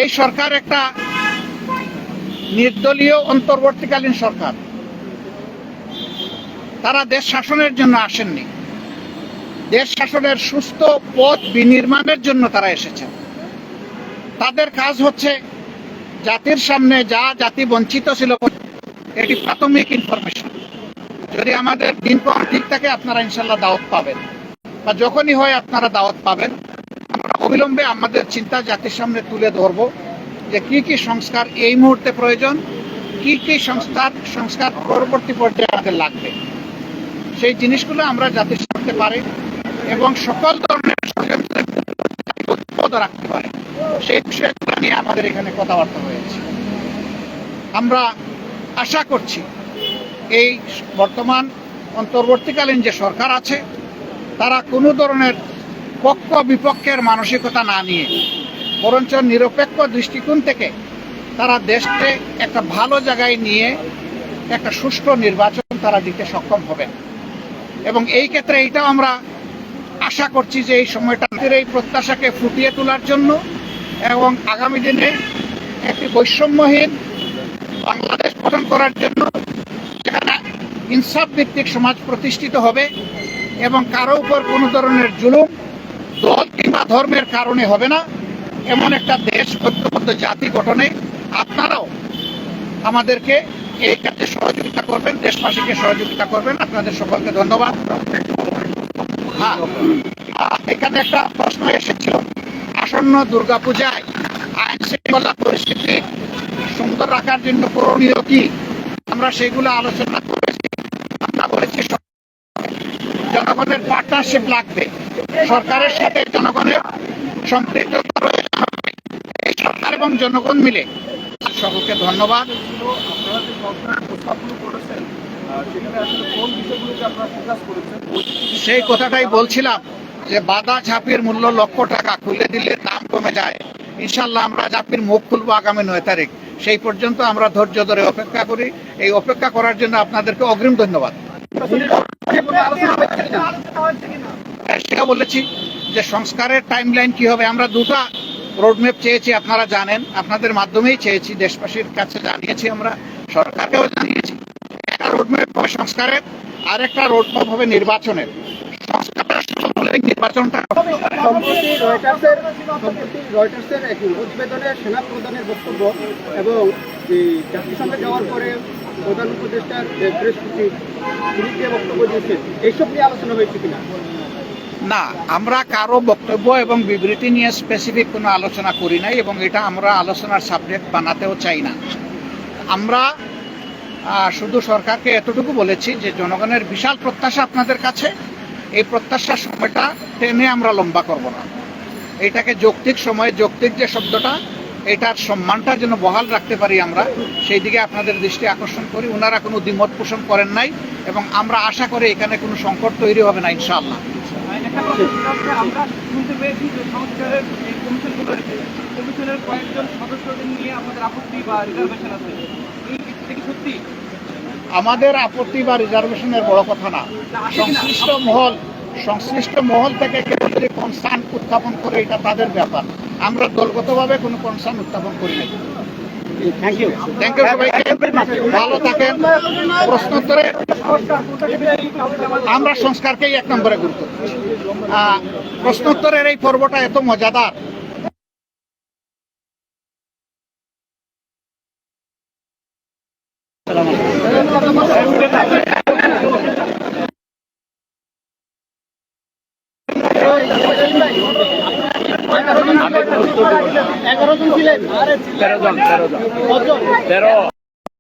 এই সরকার একটা নির্দলীয় অন্তর্বর্তীকালীন সরকার। তারা দেশ শাসনের জন্য আসেননি, দেশ শাসনের সুস্থ পথ বিনির্মাণের জন্য তারা এসেছেন। তাদের কাজ হচ্ছে জাতির সামনে যা জাতি বঞ্চিত ছিল এটি প্রাথমিক ইনফরমেশন। যদি আমাদের দিনক্ষণ ঠিক থাকে আপনারা ইনশাল্লাহ দাওয়াত পাবেন, বা যখনই হয় আপনারা দাওয়াত পাবেন। আমরা অবিলম্বে আমাদের চিন্তা জাতির সামনে তুলে ধরব যে কি কি সংস্কার এই মুহূর্তে প্রয়োজন, কি কি সংস্কার পরবর্তী পর্যায়ে আমাদের লাগবে। সেই জিনিসগুলো আমরা জাতির সামনে পারি এবং সকল ধরনের ষড়যন্ত্র রাখতে পারে, সেই বিষয়গুলো নিয়ে আমাদের এখানে কথাবার্তা হয়েছে। আমরা আশা করছি এই বর্তমান অন্তর্বর্তীকালীন যে সরকার আছে তারা কোনো ধরনের পক্ষ বিপক্ষের মানসিকতা না নিয়ে বরঞ্চ নিরপেক্ষ দৃষ্টিকোণ থেকে তারা দেশকে একটা ভালো জায়গায় নিয়ে একটা সুষ্ঠু নির্বাচন তারা দিতে সক্ষম হবেন। এবং এই ক্ষেত্রে এইটাও আমরা আশা করছি যে এই সময়টা এই প্রত্যাশাকে ফুটিয়ে তোলার জন্য এবং আগামী দিনে একটি বৈষম্যহীন বাংলাদেশ গঠন করার জন্য যেখানে ইনসাফ ভিত্তিক সমাজ প্রতিষ্ঠিত হবে এবং কারো উপর কোনো ধরনের জুলুম দল কিংবা ধর্মের কারণে হবে না, এমন একটা দেশ ঐক্যবদ্ধ জাতি গঠনে আপনারাও আমাদেরকে এই কাজে সহযোগিতা করবেন, দেশবাসীকে সহযোগিতা করবেন। আপনাদের সকলকে ধন্যবাদ। হ্যাঁ, এখানে একটা প্রশ্ন এসেছিল, আসন্ন দুর্গাপূজায় আইন শৃঙ্খলা পরিস্থিতি সুন্দর রাখার জন্য করণীয় কি। আমরা সেগুলো আলোচনা করেছি। আমরা বলেছি জনগণের পার্টনারশিপ লাগবে, সরকারের সাথে জনগণের সম্পৃক্ততা রয়েছে। এই সরকার এবং জনগণ মিলে। সকলকে ধন্যবাদ। সেই কথাটাই বলছিলাম যে বাধা ঝাঁপির মূল্য লক্ষ টাকা, খুলে দিলে দাম কমে যায়। ইনশাল্লাহ আমরা ঝাঁপির মুখ খুলবো আগামী 9 তারিখ। সেই পর্যন্ত আমরা ধৈর্য ধরে অপেক্ষা করি। এই অপেক্ষা করার জন্য আপনাদেরকে অগ্রিম ধন্যবাদ। সেটা বলেছি যে সংস্কারের টাইমলাইন কি হবে। আমরা দুটা রোডম্যাপ চেয়েছি, আপনারা জানেন, আপনাদের মাধ্যমেই চেয়েছি, দেশবাসীর কাছে জানিয়েছি, আমরা সরকারকেও জানিয়েছি। একটা রোডম্যাপ হবে সংস্কারের, আর একটা রোডম্যাপ হবে নির্বাচনের। নির্বাচনটা সম্প্রতি রয়টার্সের এক প্রতিবেদনে সেনা প্রধানের বক্তব্য এবং জাতিসংঘে যাওয়ার পরে প্রধান উপদেষ্টার প্রেস সচিব তিনি যে বক্তব্য দিয়েছেন, এইসব নিয়ে আলোচনা হয়েছে কিনা? না, আমরা কারো বক্তব্য এবং বিবৃতি নিয়ে স্পেসিফিক কোনো আলোচনা করি নাই এবং এটা আমরা আলোচনার সাবজেক্ট বানাতেও চাই না। আমরা শুধু সরকারকে এতটুকু বলেছি যে জনগণের বিশাল প্রত্যাশা আপনাদের কাছে, এই প্রত্যাশার সময়টা টেনে আমরা লম্বা করব না। এইটাকে যৌক্তিক সময়ে, যৌক্তিক যে শব্দটা, এটার সম্মানটা যেন বহাল রাখতে পারি আমরা, সেই দিকে আপনাদের দৃষ্টি আকর্ষণ করি। ওনারা কোনো দ্বিমত পোষণ করেন নাই এবং আমরা আশা করি এখানে কোনো সংকট তৈরি হবে না ইনশাআল্লাহ। আমরা শুনতে পেয়েছি যে সংস্কারের কমিশনের কয়েকজন সদস্যদের নিয়ে আমাদের আপত্তি বা রিজার্ভেশন আছে, এটা কি সত্যি? আমাদের আপত্তি বা রিজার্ভেশনের বড় কথা না। সংশ্লিষ্ট মহল থেকে কেউ যদি কনসার্ন উত্থাপন করে এটা তাদের ব্যাপার। আমরা দলগতভাবে কোনো কনসার্ন উত্থাপন করি না। থ্যাংক ইউ সবাইকে, ভালো থাকেন। প্রশ্নোত্তরে আমরা সংস্কারকেই 1 নম্বরে গুরুত্ব দিচ্ছি। প্রশ্নোত্তরের এই পর্বটা এত মজাদার। জন ছিলেন, 13 জন।